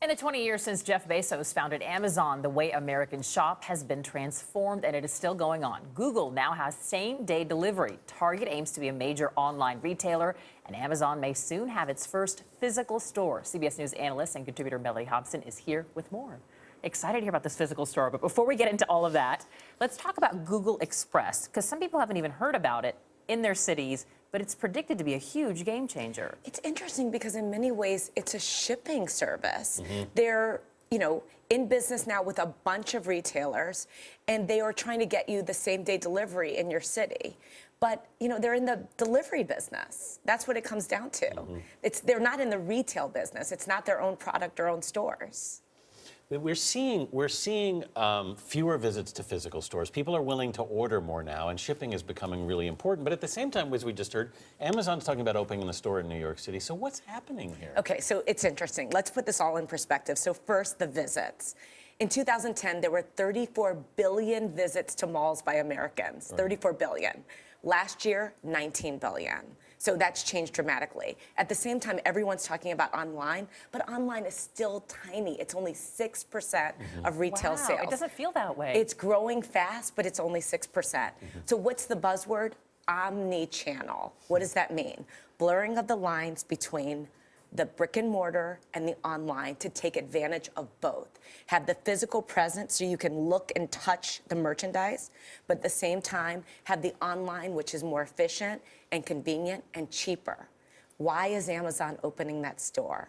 In the 20 years since Jeff Bezos founded Amazon, the way Americans shop has been transformed, and it is still going on. Google now has same-day delivery. Target aims to be a major online retailer, and Amazon may soon have its first physical store. CBS News analyst and contributor Melody Hobson is here with more. Excited to hear about this physical store, but before we get into all of that, let's talk about Google Express, because some people haven't even heard about it in their cities, but it's predicted to be a huge game changer. It's interesting because in many ways it's a shipping service. They're, in business now with a bunch of retailers, and they are trying to get you the same day delivery in your city. But, they're in the delivery business. That's what it comes down to. They're not in the retail business. It's not their own product or own stores. We're seeing fewer visits to physical stores. People are willing to order more now, and shipping is becoming really important. But at the same time, as we just heard, Amazon's talking about opening a store in New York City. So what's happening here? Okay, so it's interesting. Let's put this all in perspective. So first, the visits. In 2010, there were 34 billion visits to malls by Americans, right. 34 billion. Last year, 19 billion. So that's changed dramatically. At the same time, everyone's talking about online, but online is still tiny. It's only 6% of retail sales. It doesn't feel that way. It's growing fast, but it's only 6%. So what's the buzzword? Omni-channel. What does that mean? Blurring of the lines between the brick and mortar and the online to take advantage of both. Have the physical presence so you can look and touch the merchandise, but at the same time have the online, which is more efficient and convenient and cheaper. Why is Amazon opening that store?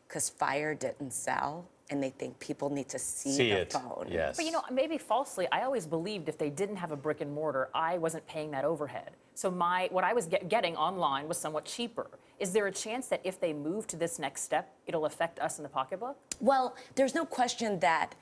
Because Fire didn't sell, and they think people need to see the phone. Yes. But maybe falsely, I always believed if they didn't have a brick and mortar, I wasn't paying that overhead. So what I was getting online was somewhat cheaper. Is there a chance that if they move to this next step, it'll affect us in the pocketbook? Well, there's no question that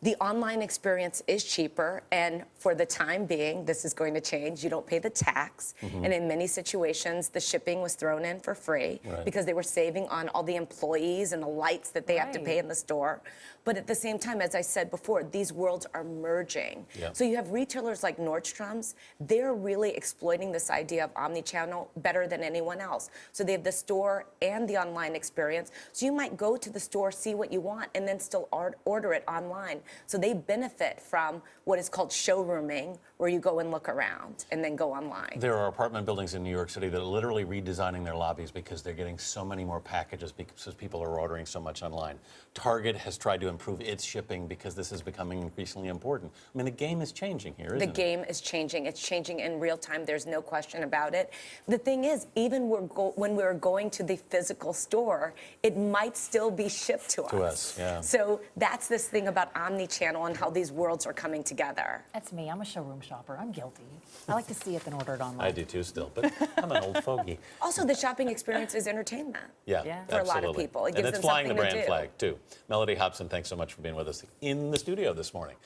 the online experience is cheaper, and for the time being, this is going to change. You don't pay the tax, and in many situations, the shipping was thrown in for free because they were saving on all the employees and the lights that they have to pay in the store. But at the same time, as I said before, these worlds are merging. So you have retailers like Nordstrom's. They're really exploiting this idea of omni-channel better than anyone else. So they have the store and the online experience. So you might go to the store, see what you want, and then still order it online. So they benefit from what is called showrooming, where you go and look around and then go online. There are apartment buildings in New York City that are literally redesigning their lobbies because they're getting so many more packages because people are ordering so much online. Target has tried to improve its shipping because this is becoming increasingly important. I mean, the game is changing here, isn't it? The game is changing. It's changing in real time. There's no question about it. The thing is, even when we're going to the physical store, it might still be shipped to us. To us, yeah. So that's this thing about omni-channel and how these worlds are coming together. That's me. I'm a showroom shopper. I'm guilty. I like to see it then order it online. I do too still, but I'm an old fogey. Also, the shopping experience is entertainment. Yeah, for a lot of people. It gives and it's them flying the something to brand do. flag too. Melody Hobson, thanks so much for being with us in the studio this morning.